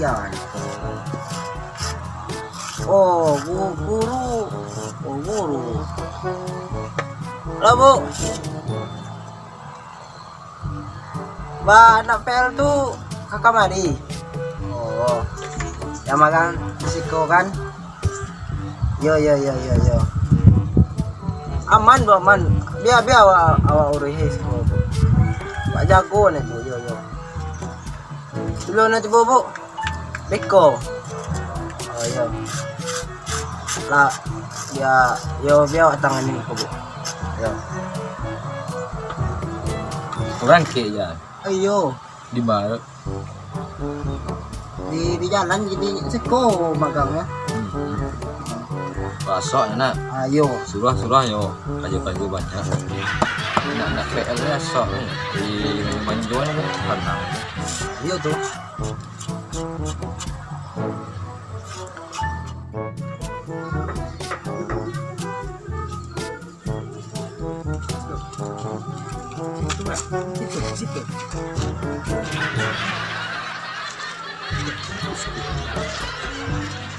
Yan. Oh, guru. Oh, guru. Halo, Bu. Ba, anak PL tuh kakak mari. Oh. Yang makan risiko kan? Yo. Aman, Bu, aman. Biar awak urus risiko. Pak jago nih, Bu. Yo. Dulu nanti Bu. Beko. Oh, yo. Lah, ya, biar awak tangani ko, Bu. Yo. Kurang ke ya. Ayo. Di mana? Di jalan jadi seko magangnya. Pasok nak. Ayo. Surah yo. Kayu banyak. Nak PL ya sok di Manjuan kan. Ayo tuh. Situ.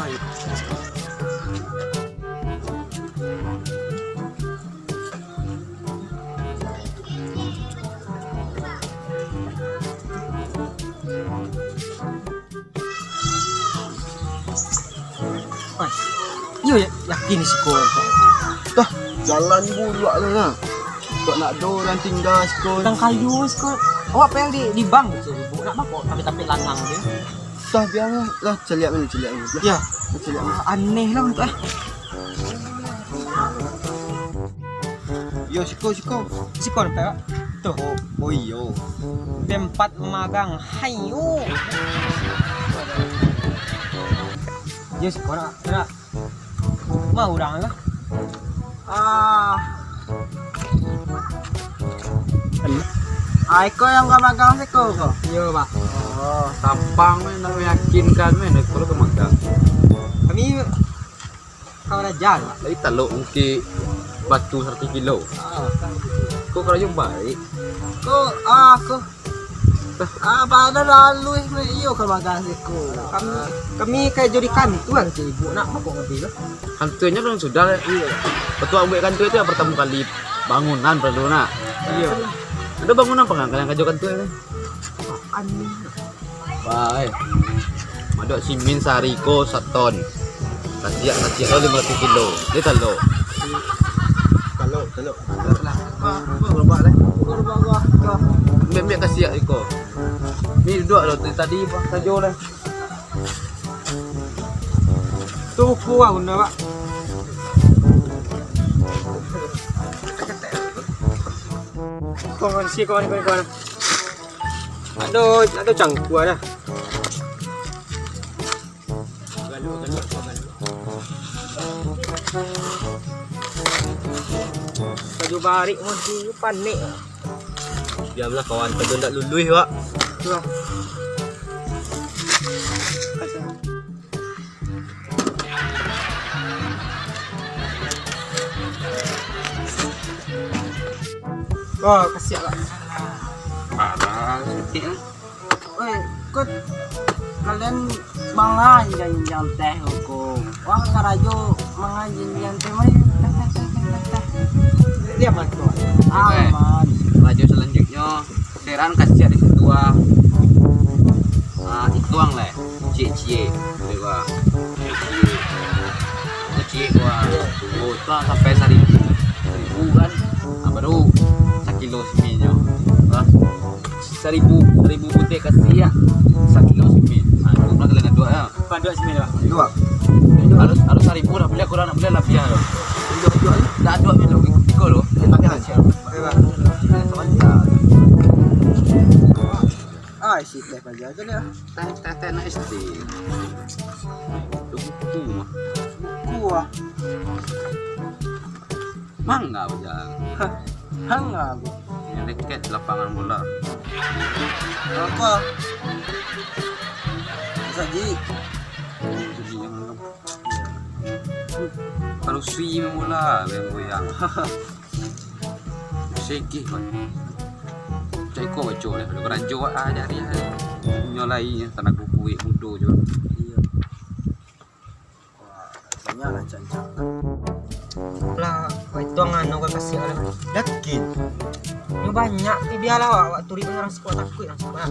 Ayo. Yo yakin si kau. Dah, jalan dulu lah. Tak nak ada orang tinggal sekolah. Tang kayu kau. Awak pengen di bank je, Bu. Nak apa tapi lanang dia. Dah biarlah. Lah celiak dulu. Ya, Celiak dulu. aneh lah untuk Yo, siko. Sikon Pak. Tuh, Oh iyo. tempat magang. Hayo. Ya sikon nak. Mau orang lah. Aiko yang gak magang siko kok. Iya pak. Oh, Tampang nak meyakinkan nak kalau ke magang. kami kau dah jalan. Tapi taluk mungkin batu 1 kilo. Kau kalau yang baik. Aku pada lalu iyo ke magang siko. Kami kayak jadi kantu kan si ibu nak apa ngerti lah. Kantornya belum sudah. Iya. Ketua ambil kantor itu yang pertama kali bangunan perlu nak. Iya. Ada bangunan pengangkatan yang kajukan tuh. Aneh. Baik. Madok simin sariko 1 ton. Kasiak 500 kilo. Dia taluk. Teluk. Berubah gua. Ambil kasiak iko. Ni duduk loh tadi bang sajo lah. Tuh kuah bunda pak. Kawan. Aduh cangku ada. Baju barik masih panik. Diamlah kawan kau tak luluh pak. Tuh. Oh, kasih lah. Parah, sedih lah. Woi, kut kalian mangan yang teh ko. Wah, karajo mangan yang teh mari. Dia apa tuh? Aman. Laju selanjutnya seran kasih di situ ituang lah. Cie. Dewa. Cie gua. Oh, tu sampai 1.000 kan. Baru 1 kilo seminyo. 1.000 putih kasih ya 1 kilo semin. Itu pula kalian dua ya. Panduk sini lah. Dua. Harus 1.000 dah beli kurang nak beli lah biar. Dua. Dah 2 mil ikut lo. Pakai hasil. Si teh aja tu dia. Teh nak SD. Buku mah. Kuah. Mangga ujang. Hangga. Yang dekat lapangan bola. Apa? Saji. Jadi yang kalau sui bola yang goyang. Sekih kan. Cai ko baca lah. Kalau rajo ada hari nyolai tanah kuku. duit bodoh je. Iya. Wah, banyak lah cancang. Lah, itu ngano gue kasih oleh. Yakin? Ini banyak, ini biarlah awak turi orang sekolah takut orang sekolah.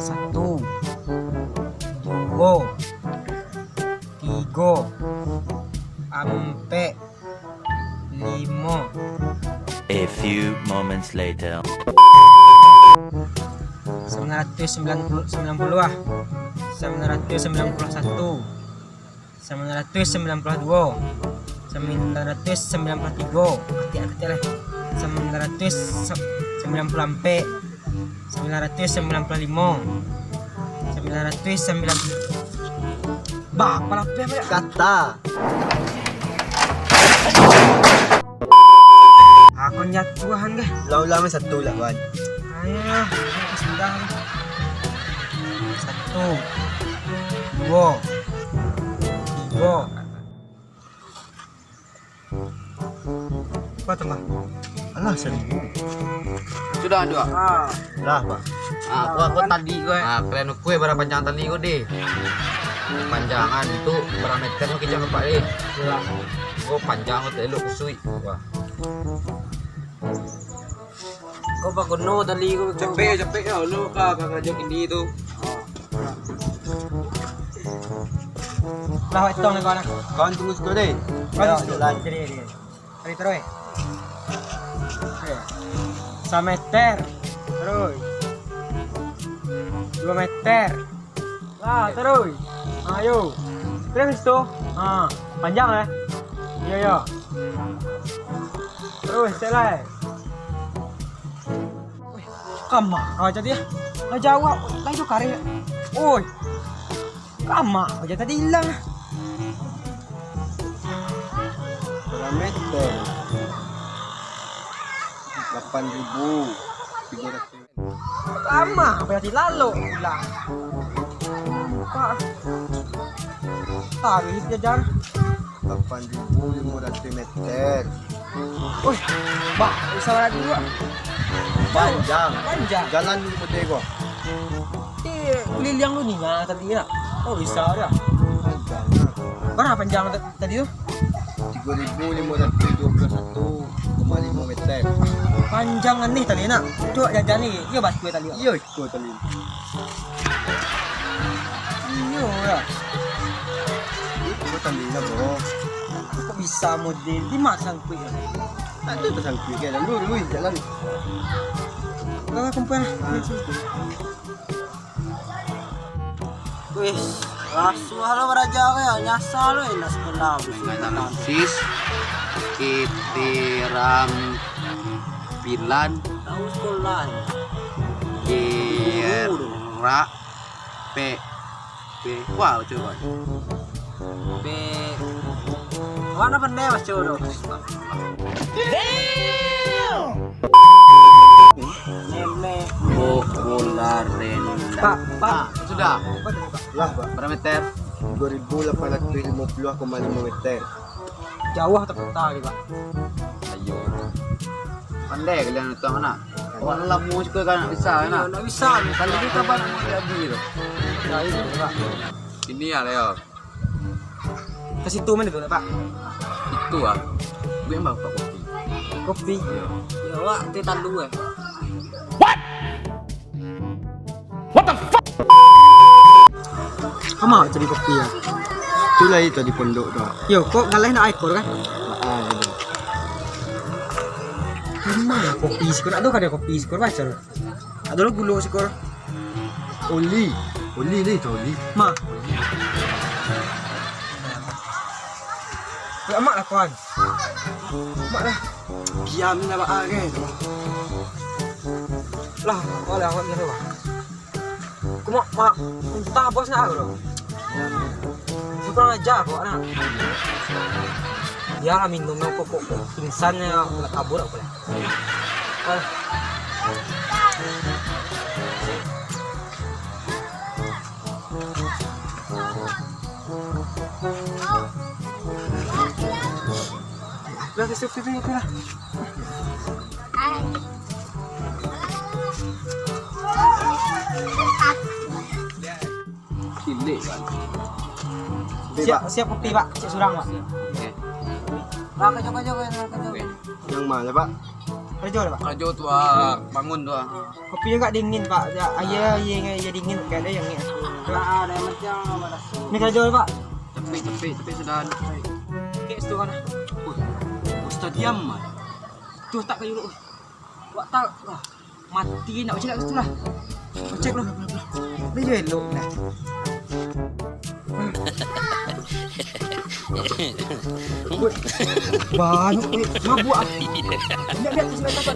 Satu, dua, tiga, ampe, lima. A few moments later. 990 ah. 991, 992, 993, ketik lah. 994, 995, 990. Bah, apa ya? Kata. Aku nyatuan deh. Ulang-ulang satu lah kawan. Ayo, sudah. 1, 2, 3. Apa tambah? Alah 1000. Sudah juga. Lah pak. Aku tadi gue. Kalian kue berapa panjang tadi gue deh. Panjangan itu berapa meter lo kita pak deh. Gue panjang gue lu kusui. Wah. Kau pak kuno tadi kau. Capek ya lu kakak ngajak ini itu. Lah itu nih kawan. Kawan tunggu situ deh. Kawan Ayo, jalan. Jadi. Tarik terus. Meter. Terus. 2 meter. Lah, terus. Ayo. Terus tuh. Panjang ya. Iya. Terus selesai. Kama, jadi ya. Nggak jawab, lanjut karya. Oi. Kama, aja tadi hilang. Berapa meter? 8.300. Lama, berarti lalu hilang. Pak. Tahu ini jajan. 8.500 meter. Wih, Mbak, bisa lagi gua. Panjang. Jalan dulu deh gua. Liliang lu nih ya tadi ya. Oh, bisa ya. Panjang. Berapa panjang tadi tuh? 3.521,5 meter. Panjangan nih tadi nak. Coba jajan nih. Iya bahas gue tadi. Iya ikut tadi. Iya ya. Itu tadi na bro. Kok bisa model di masang gue ya? Ada pasang kuih kan. Lu jalan. Enggak kumpul. Wih, langsung halo raja kayak nyasar lo ini sekolah. Analisis kitiram bilan Tahu sekolah. kira p wow coba Be, mana benda mas jodoh? Neme bola renda. Pak. Sudah Lah pak. berapa meter? 2.850,5 meter. Jauh atau kota nih, Pak? Ayo pandai kalian itu mana? Awak lamu juga kan bisa Iya, kan? nggak bisa. Kali ini kapan mau jadi itu? Ya itu, Pak. Ini ya Leo. Ke situ mana itu, Pak? Itu ah. Gue yang bawa kopi. Kopi. Ya wak, titan dua. Kamu mau jadi kopi ya? Itulah itu di pondok tuh. Yo, kok ngalahin ekor kan? Itu. Gimana kopi skor? Aduh ada kopi skor baca lo. Ada lo gula skor. Oli ni tu oli. Ma. Ya mak lah kawan. Mak lah. Diam ni nak kan. Lah, oleh awak ni apa? Kumak mak, entah bos nak lo. Kurang aja kok anak. Dia lah minum kok pingsannya kabur apa lah. Lah sesuatu itu lah. Cilik kan. Siap kopi Pak, siap surang Pak. Nah, kacau. Yang mana Pak? Kerja lah Pak. Kacau tuh, bangun tuh. Kopinya enggak dingin Pak. Ayah dingin kayak ada yang ni. Ada macam mana? Ni kerja lah Pak. Tapi sudah. Kek situ kan. Ustaz diam mah. Tuh tak kayu dulu. Wak tak. Mati nak cakap situ lah. Cek lu. Dia je elok lah. Banyak mabuk ah. Lihat sebentar.